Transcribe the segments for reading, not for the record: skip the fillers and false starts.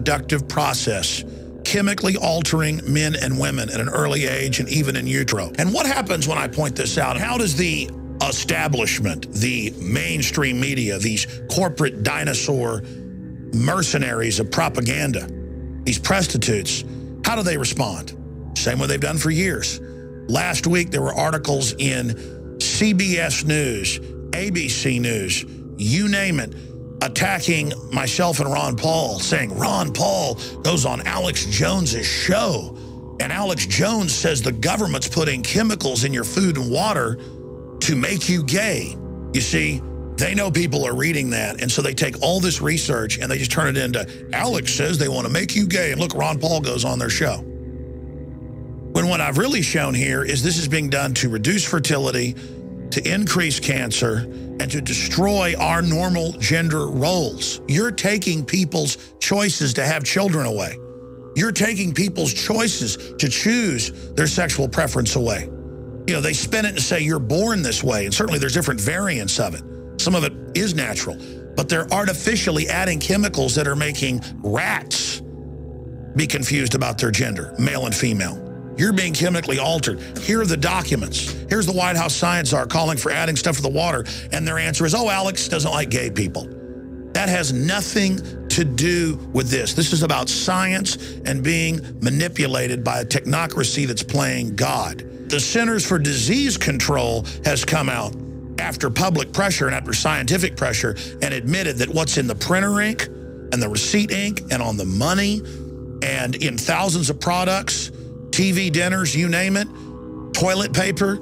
reproductive process, chemically altering men and women at an early age and even in utero. And what happens when I point this out? How does the establishment, the mainstream media, these corporate dinosaur mercenaries of propaganda, these prostitutes, how do they respond? Same way they've done for years. Last week, there were articles in CBS News, ABC News, you name it, attacking myself and Ron Paul, saying Ron Paul goes on Alex Jones's show, and Alex Jones says the government's putting chemicals in your food and water to make you gay. You see, they know people are reading that, and so they take all this research and they just turn it into, Alex says they want to make you gay, and look, Ron Paul goes on their show. When what I've really shown here is this is being done to reduce fertility, to increase cancer, and to destroy our normal gender roles. You're taking people's choices to have children away. You're taking people's choices to choose their sexual preference away. You know, they spin it and say you're born this way, and certainly there's different variants of it. Some of it is natural, but they're artificially adding chemicals that are making rats be confused about their gender, male and female. You're being chemically altered. Here are the documents. Here's the White House science czar calling for adding stuff to the water, and their answer is, oh, Alex doesn't like gay people. That has nothing to do with this. This is about science and being manipulated by a technocracy that's playing God. The Centers for Disease Control has come out after public pressure and after scientific pressure and admitted that what's in the printer ink and the receipt ink and on the money and in thousands of products, TV dinners, you name it, toilet paper,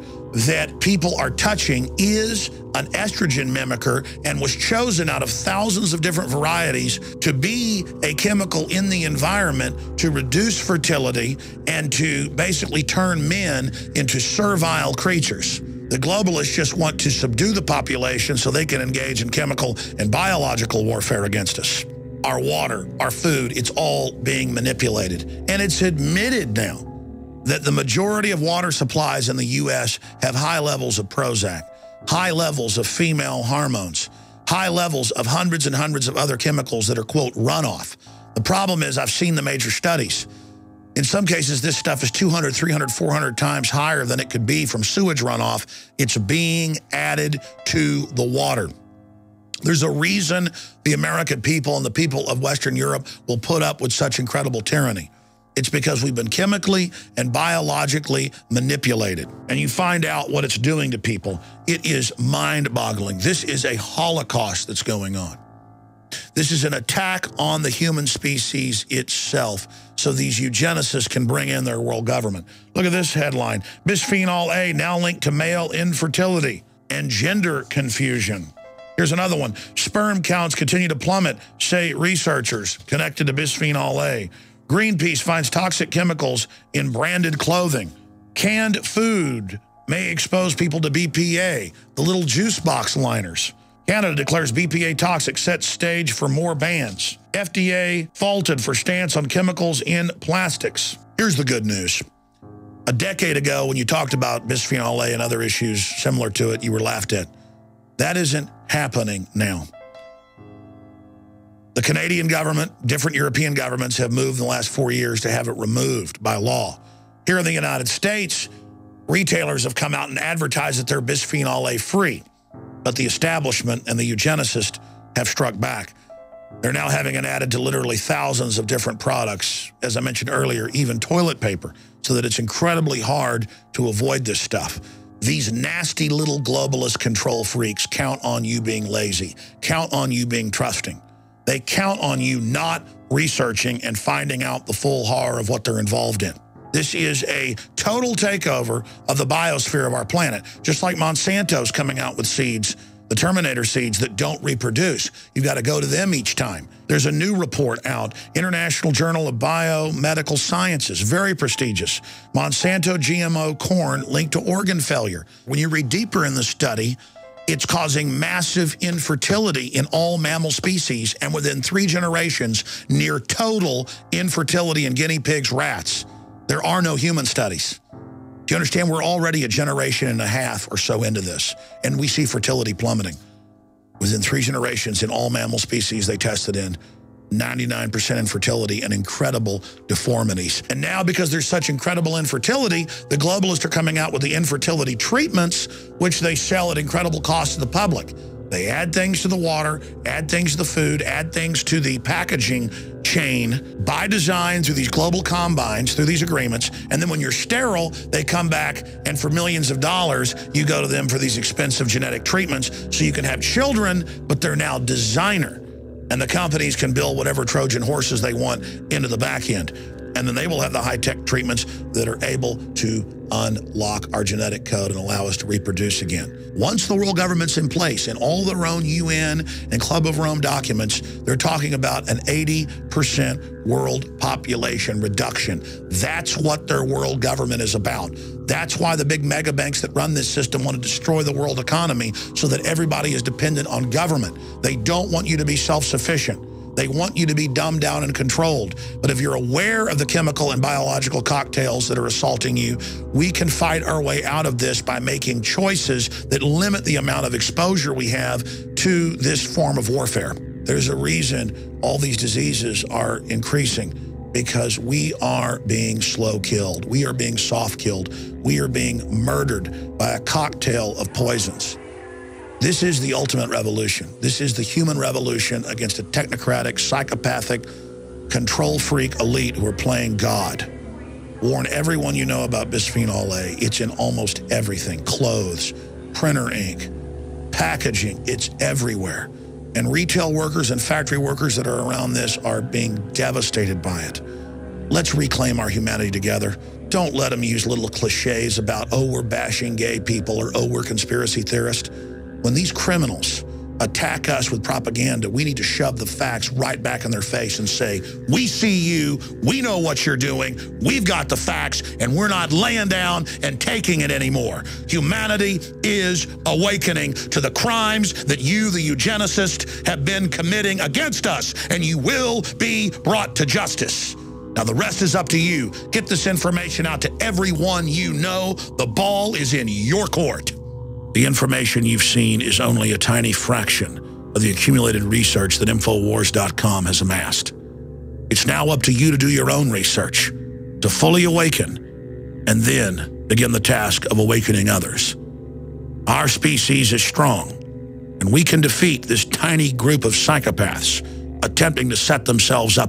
that people are touching is an estrogen mimicker and was chosen out of thousands of different varieties to be a chemical in the environment to reduce fertility and to basically turn men into servile creatures. The globalists just want to subdue the population so they can engage in chemical and biological warfare against us. Our water, our food, it's all being manipulated. And it's admitted now that the majority of water supplies in the U.S. have high levels of Prozac, high levels of female hormones, high levels of hundreds and hundreds of other chemicals that are, quote, runoff. The problem is I've seen the major studies. In some cases, this stuff is 200, 300, 400 times higher than it could be from sewage runoff. It's being added to the water. There's a reason the American people and the people of Western Europe will put up with such incredible tyranny. It's because we've been chemically and biologically manipulated. And you find out what it's doing to people. It is mind-boggling. This is a Holocaust that's going on. This is an attack on the human species itself, so these eugenicists can bring in their world government. Look at this headline. Bisphenol A now linked to male infertility and gender confusion. Here's another one. Sperm counts continue to plummet, say researchers connected to bisphenol A. Greenpeace finds toxic chemicals in branded clothing. Canned food may expose people to BPA, the little juice box liners. Canada declares BPA toxic, sets stage for more bans. FDA faulted for stance on chemicals in plastics. Here's the good news. A decade ago, when you talked about bisphenol A and other issues similar to it, you were laughed at. That isn't happening now. The Canadian government, different European governments have moved in the last 4 years to have it removed by law. Here in the United States, retailers have come out and advertised that they're bisphenol A free, but the establishment and the eugenicists have struck back. They're now having it added to literally thousands of different products, as I mentioned earlier, even toilet paper, so that it's incredibly hard to avoid this stuff. These nasty little globalist control freaks count on you being lazy, count on you being trusting. They count on you not researching and finding out the full horror of what they're involved in. This is a total takeover of the biosphere of our planet, just like Monsanto's coming out with seeds, the Terminator seeds that don't reproduce. You've got to go to them each time. There's a new report out, International Journal of Biomedical Sciences, very prestigious. Monsanto GMO corn linked to organ failure. When you read deeper in the study, it's causing massive infertility in all mammal species, and within 3 generations, near total infertility in guinea pigs, rats. There are no human studies. Do you understand? We're already a generation and a half or so into this, and we see fertility plummeting. Within 3 generations in all mammal species they tested in, 99% infertility, and incredible deformities. And now, because there's such incredible infertility, the globalists are coming out with the infertility treatments, which they sell at incredible cost to the public. They add things to the water, add things to the food, add things to the packaging chain by design through these global combines, through these agreements. And then when you're sterile, they come back and for millions of dollars, you go to them for these expensive genetic treatments so you can have children, but they're now designer. And the companies can build whatever Trojan horses they want into the back end. And then they will have the high-tech treatments that are able to unlock our genetic code and allow us to reproduce again. Once the world government's in place, in all their own UN and Club of Rome documents, they're talking about an 80% world population reduction. That's what their world government is about. That's why the big mega banks that run this system want to destroy the world economy so that everybody is dependent on government. They don't want you to be self-sufficient. They want you to be dumbed down and controlled. But if you're aware of the chemical and biological cocktails that are assaulting you, we can fight our way out of this by making choices that limit the amount of exposure we have to this form of warfare. There's a reason all these diseases are increasing, because we are being slow killed. We are being soft killed. We are being murdered by a cocktail of poisons. This is the ultimate revolution. This is the human revolution against a technocratic, psychopathic, control freak elite who are playing God. Warn everyone you know about bisphenol A. It's in almost everything. Clothes, printer ink, packaging, it's everywhere. And retail workers and factory workers that are around this are being devastated by it. Let's reclaim our humanity together. Don't let them use little cliches about, oh, we're bashing gay people, or oh, we're conspiracy theorists. When these criminals attack us with propaganda, we need to shove the facts right back in their face and say, we see you, we know what you're doing, we've got the facts, and we're not laying down and taking it anymore. Humanity is awakening to the crimes that you, the eugenicists, have been committing against us, and you will be brought to justice. Now, the rest is up to you. Get this information out to everyone you know. The ball is in your court. The information you've seen is only a tiny fraction of the accumulated research that Infowars.com has amassed. It's now up to you to do your own research, to fully awaken, and then begin the task of awakening others. Our species is strong, and we can defeat this tiny group of psychopaths attempting to set themselves up